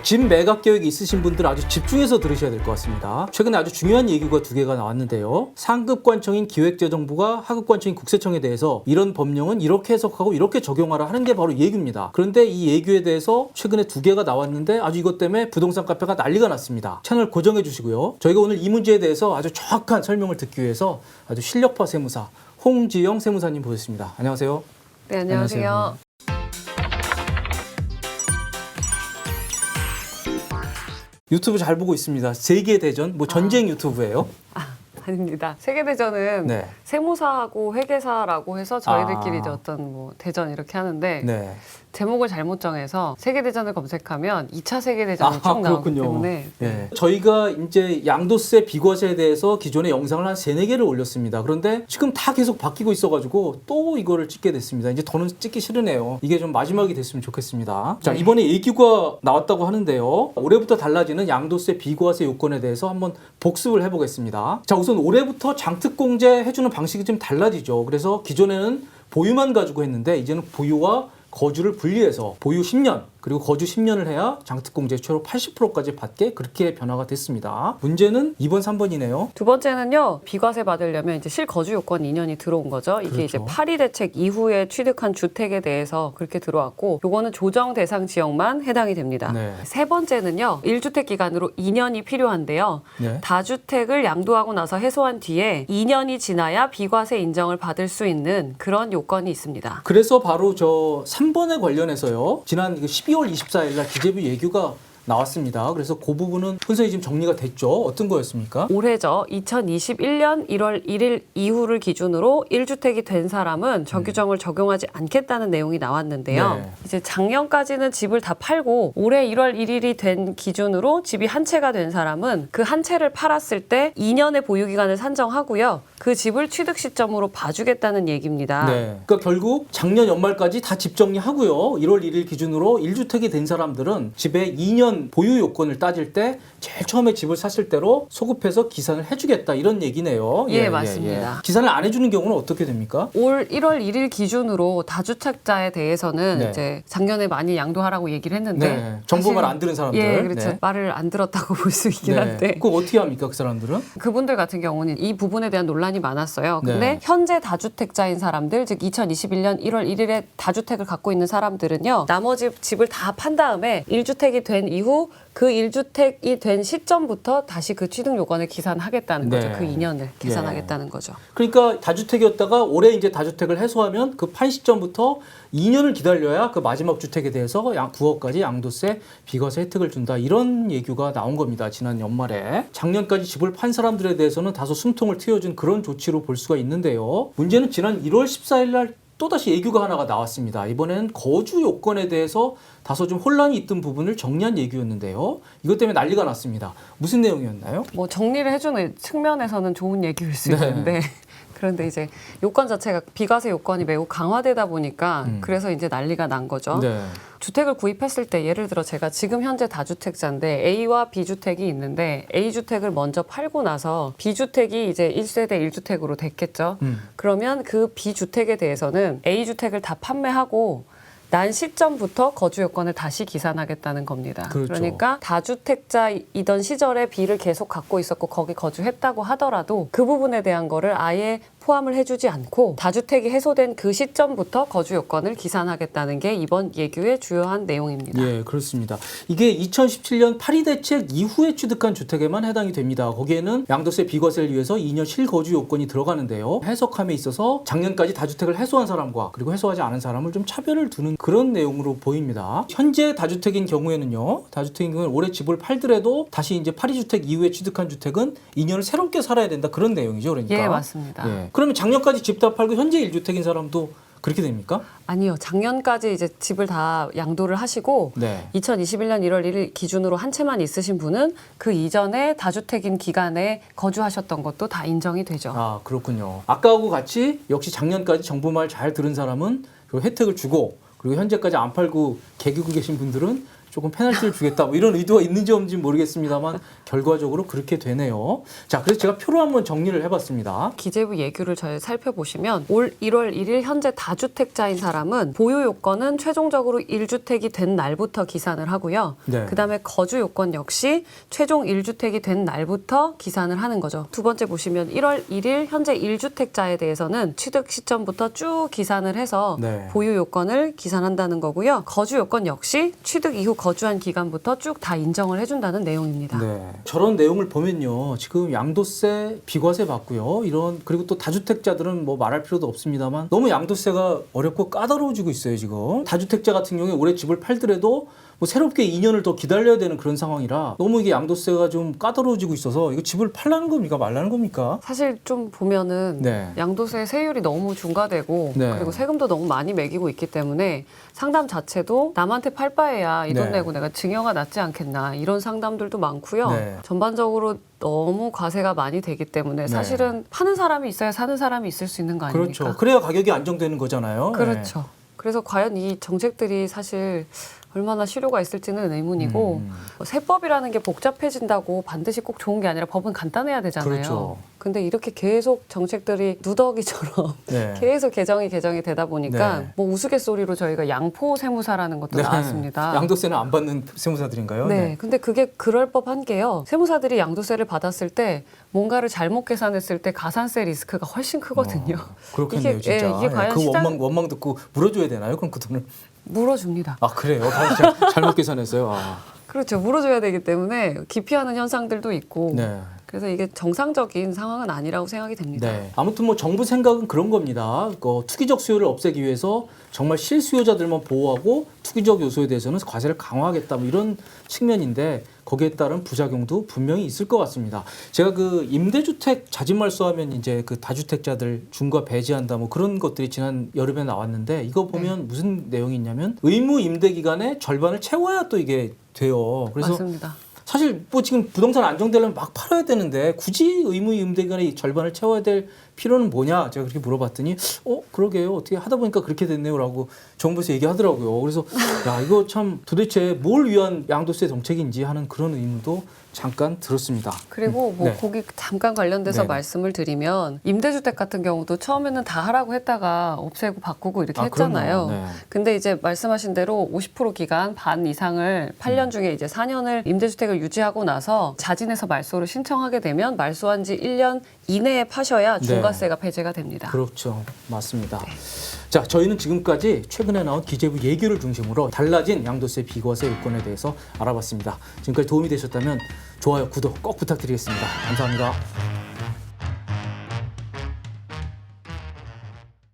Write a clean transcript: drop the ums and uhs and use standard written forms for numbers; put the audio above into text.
집 매각 계획이 있으신 분들 아주 집중해서 들으셔야 될 것 같습니다. 최근에 아주 중요한 얘기가 두 개가 나왔는데요. 상급관청인 기획재정부가 하급관청인 국세청에 대해서 이런 법령은 이렇게 해석하고 이렇게 적용하라 하는 게 바로 이 얘기입니다. 그런데 이 예규에 대해서 최근에 두 개가 나왔는데 아주 이것 때문에 부동산 카페가 난리가 났습니다. 채널 고정해 주시고요. 저희가 오늘 이 문제에 대해서 아주 정확한 설명을 듣기 위해서 아주 실력파 세무사 홍지영 세무사님 모셨습니다. 안녕하세요. 네, 안녕하세요. 유튜브 잘 보고 있습니다. 세계대전, 뭐 전쟁 유튜브예요. 아닙니다. 세계대전은 네. 세무사하고 회계사라고 해서 저희들끼리 이제 어떤 뭐 대전 이렇게 하는데 네. 제목을 잘못 정해서 세계대전을 검색하면 2차 세계대전이 쭉 나오기 그렇군요. 때문에 네. 저희가 이제 양도세 비과세에 대해서 기존에 영상을 한 3-4개를 올렸습니다. 그런데 지금 다 계속 바뀌고 있어가지고 또 이거를 찍게 됐습니다. 이제 더는 찍기 싫으네요. 이게 좀 마지막이 됐으면 좋겠습니다. 자, 이번에 예규가 나왔다고 하는데요. 올해부터 달라지는 양도세 비과세 요건에 대해서 한번 복습을 해보겠습니다. 자, 우선 올해부터 장특공제 해주는 방식이 좀 달라지죠. 그래서 기존에는 보유만 가지고 했는데 이제는 보유와 거주를 분리해서 보유 10년 그리고 거주 10년을 해야 장특공제 최로 80%까지 받게 그렇게 변화가 됐습니다. 문제는 2번, 3번이네요. 두 번째는요. 비과세 받으려면 이제 실거주 요건 2년이 들어온 거죠. 이게 그렇죠. 이제 파리 대책 이후에 취득한 주택에 대해서 그렇게 들어왔고 요거는 조정 대상 지역만 해당이 됩니다. 네. 세 번째는요. 1주택 기간으로 2년이 필요한데요. 네. 다주택을 양도하고 나서 해소한 뒤에 2년이 지나야 비과세 인정을 받을 수 있는 그런 요건이 있습니다. 그래서 바로 저 3번에 관련해서요. 지난 12월 24일 날 기재부 예규가 나왔습니다. 그래서 그 부분은 혼선이 지금 정리가 됐죠. 어떤 거였습니까? 올해죠. 2021년 1월 1일 이후를 기준으로 1주택이 된 사람은 저규정을 적용하지 않겠다는 내용이 나왔는데요. 네. 이제 작년까지는 집을 다 팔고 올해 1월 1일이 된 기준으로 집이 한 채가 된 사람은 그 한 채를 팔았을 때 2년의 보유기간을 산정하고요. 그 집을 취득 시점으로 봐주겠다는 얘기입니다. 네. 그러니까 결국 작년 연말까지 다 집 정리하고요. 1월 1일 기준으로 1주택이 된 사람들은 집에 2년 보유 요건을 따질 때 제일 처음에 집을 샀을 때로 소급해서 기산을 해주겠다 이런 얘기네요. 예, 맞습니다. 기산을 안 해주는 경우는 어떻게 됩니까? 올 1월 1일 기준으로 다주택자에 대해서는 네. 이제 작년에 많이 양도하라고 얘기를 했는데 네. 정보 말 안 들은 사람들. 예, 그렇죠. 네. 말을 안 들었다고 볼 수 있긴 네. 한데 그거 어떻게 합니까, 그 사람들은? 그분들 같은 경우는 이 부분에 대한 논란이 많았어요. 근데 네. 현재 다주택자인 사람들, 즉 2021년 1월 1일에 다주택을 갖고 있는 사람들은요. 나머지 집을 다 판 다음에 1주택이 된 이후 그 1주택이 된 시점부터 다시 그 취득 요건을 기산하겠다는 거죠. 네. 그 2년을 계산하겠다는 거죠. 그러니까 다주택이었다가 올해 이제 다주택을 해소하면 그 판 시점부터 2년을 기다려야 그 마지막 주택에 대해서 9억까지 양도세 비과세 혜택을 준다. 이런 얘기가 나온 겁니다. 지난 연말에. 작년까지 집을 판 사람들에 대해서는 다소 숨통을 트여준 그런 조치로 볼 수가 있는데요. 문제는 지난 1월 14일 날 또다시 예규가 하나가 나왔습니다. 이번에는 거주 요건에 대해서 다소 좀 혼란이 있던 부분을 정리한 예규였는데요. 이것 때문에 난리가 났습니다. 무슨 내용이었나요? 뭐 정리를 해주는 측면에서는 좋은 얘기일 수 네. 있는데 그런데 이제 요건 자체가 비과세 요건이 매우 강화되다 보니까 그래서 이제 난리가 난 거죠. 네. 주택을 구입했을 때 예를 들어 제가 지금 현재 다주택자인데 A와 B주택이 있는데 A주택을 먼저 팔고 나서 B주택이 이제 1세대 1주택으로 됐겠죠. 그러면 그 B주택에 대해서는 A주택을 다 판매하고 난 시점부터 거주 요건을 다시 기산하겠다는 겁니다. 그렇죠. 그러니까 다주택자이던 시절에 B를 계속 갖고 있었고 거기 거주했다고 하더라도 그 부분에 대한 거를 아예 포함을 해주지 않고 다주택이 해소된 그 시점부터 거주 요건을 기산하겠다는 게 이번 예규의 주요한 내용입니다. 예, 그렇습니다. 이게 2017년 파리 대책 이후에 취득한 주택에만 해당이 됩니다. 거기에는 양도세 비과세를 위해서 2년 실거주 요건이 들어가는데요. 해석함에 있어서 작년까지 다주택을 해소한 사람과 그리고 해소하지 않은 사람을 좀 차별을 두는 그런 내용으로 보입니다. 현재 다주택인 경우에는요. 다주택인 경우는 올해 집을 팔더라도 다시 이제 파리 주택 이후에 취득한 주택은 2년을 새롭게 살아야 된다. 그런 내용이죠. 그러니까. 예, 맞습니다. 예. 그러면 작년까지 집 다 팔고 현재 1주택인 사람도 그렇게 됩니까? 아니요. 작년까지 이제 집을 다 양도를 하시고 네. 2021년 1월 1일 기준으로 한 채만 있으신 분은 그 이전에 다주택인 기간에 거주하셨던 것도 다 인정이 되죠. 아, 그렇군요. 아까하고 같이 역시 작년까지 정부 말 잘 들은 사람은 그 혜택을 주고 그리고 현재까지 안 팔고 개기고 계신 분들은 조금 페널티를 주겠다 뭐 이런 의도가 있는지 없는지 모르겠습니다만 결과적으로 그렇게 되네요. 자, 그래서 제가 표로 한번 정리를 해봤습니다. 기재부 예규를 잘 살펴보시면 올 1월 1일 현재 다주택자인 사람은 보유 요건은 최종적으로 1주택이 된 날부터 기산을 하고요. 네. 그다음에 거주 요건 역시 최종 1주택이 된 날부터 기산을 하는 거죠. 두 번째 보시면 1월 1일 현재 1주택자에 대해서는 취득 시점부터 쭉 기산을 해서 네. 보유 요건을 기산한다는 거고요. 거주 요건 역시 취득 이후 거주한 기간부터 쭉 다 인정을 해준다는 내용입니다. 네. 저런 내용을 보면요. 지금 양도세, 비과세 받고요. 이런 그리고 또 다주택자들은 뭐 말할 필요도 없습니다만 너무 양도세가 어렵고 까다로워지고 있어요, 지금. 다주택자 같은 경우에 올해 집을 팔더라도 뭐 새롭게 2년을 더 기다려야 되는 그런 상황이라 너무 이게 양도세가 좀 까다로워지고 있어서 이거 집을 팔라는 겁니까? 말라는 겁니까? 사실 좀 보면은 네. 양도세 세율이 너무 중과되고 네. 그리고 세금도 너무 많이 매기고 있기 때문에 상담 자체도 남한테 팔 바에야 이 돈 네. 내고 내가 증여가 낫지 않겠나 이런 상담들도 많고요. 네. 전반적으로 너무 과세가 많이 되기 때문에 사실은 파는 사람이 있어야 사는 사람이 있을 수 있는 거 아닙니까? 그렇죠. 그래야 가격이 안정되는 거잖아요. 그렇죠. 그래서 과연 이 정책들이 사실 얼마나 실효가 있을지는 의문이고 세법이라는 게 복잡해진다고 반드시 꼭 좋은 게 아니라 법은 간단해야 되잖아요. 그렇죠. 근데 이렇게 계속 정책들이 누더기처럼 네. 계속 개정이 되다 보니까 네. 뭐 우스갯소리로 저희가 양포 세무사라는 것도 네. 나왔습니다. 양도세는 안 받는 세무사들인가요? 네. 근데 그게 그럴 법한 게요. 세무사들이 양도세를 받았을 때 뭔가를 잘못 계산했을 때 가산세 리스크가 훨씬 크거든요. 그렇겠네요, 진짜. 이게 과연 그 시장 원망 듣고 물어줘야 되나요? 그럼 그 돈을? 물어줍니다. 아, 그래요? 잘못 계산했어요. 아. 그렇죠. 물어줘야 되기 때문에 기피하는 현상들도 있고 네. 그래서 이게 정상적인 상황은 아니라고 생각이 됩니다. 네. 아무튼 뭐 정부 생각은 그런 겁니다. 투기적 수요를 없애기 위해서 정말 실수요자들만 보호하고 투기적 요소에 대해서는 과세를 강화하겠다 뭐 이런 측면인데 거기에 따른 부작용도 분명히 있을 것 같습니다. 제가 그 임대주택 자진말소하면 이제 그 다주택자들 중과 배제한다 뭐 그런 것들이 지난 여름에 나왔는데 이거 보면 무슨 내용이 있냐면 의무 임대 기간의 절반을 채워야 또 이게 돼요. 그래서 맞습니다. 사실 뭐 지금 부동산 안정되려면 막 팔아야 되는데 굳이 의무 임대 기간의 절반을 채워야 될 필요는 뭐냐 제가 그렇게 물어봤더니 그러게요 어떻게 하다 보니까 그렇게 됐네요라고 정부에서 얘기하더라고요. 그래서 야 이거 참 도대체 뭘 위한 양도세 정책인지 하는 그런 의문도 잠깐 들었습니다. 그리고 뭐 네. 거기 잠깐 관련돼서 네. 말씀을 드리면 임대주택 같은 경우도 처음에는 다 하라고 했다가 없애고 바꾸고 이렇게 했잖아요. 그럼요. 네. 근데 이제 말씀하신 대로 50% 기간 반 이상을 8년 중에 이제 4년을 임대주택을 유지하고 나서 자진해서 말소를 신청하게 되면 말소한 지 1년 이내에 파셔야 중과세가 배제가 됩니다. 그렇죠. 맞습니다. 자, 저희는 지금까지 최근에 나온 기재부 예규를 중심으로 달라진 양도세 비과세 요건에 대해서 알아봤습니다. 지금까지 도움이 되셨다면 좋아요, 구독 꼭 부탁드리겠습니다. 감사합니다.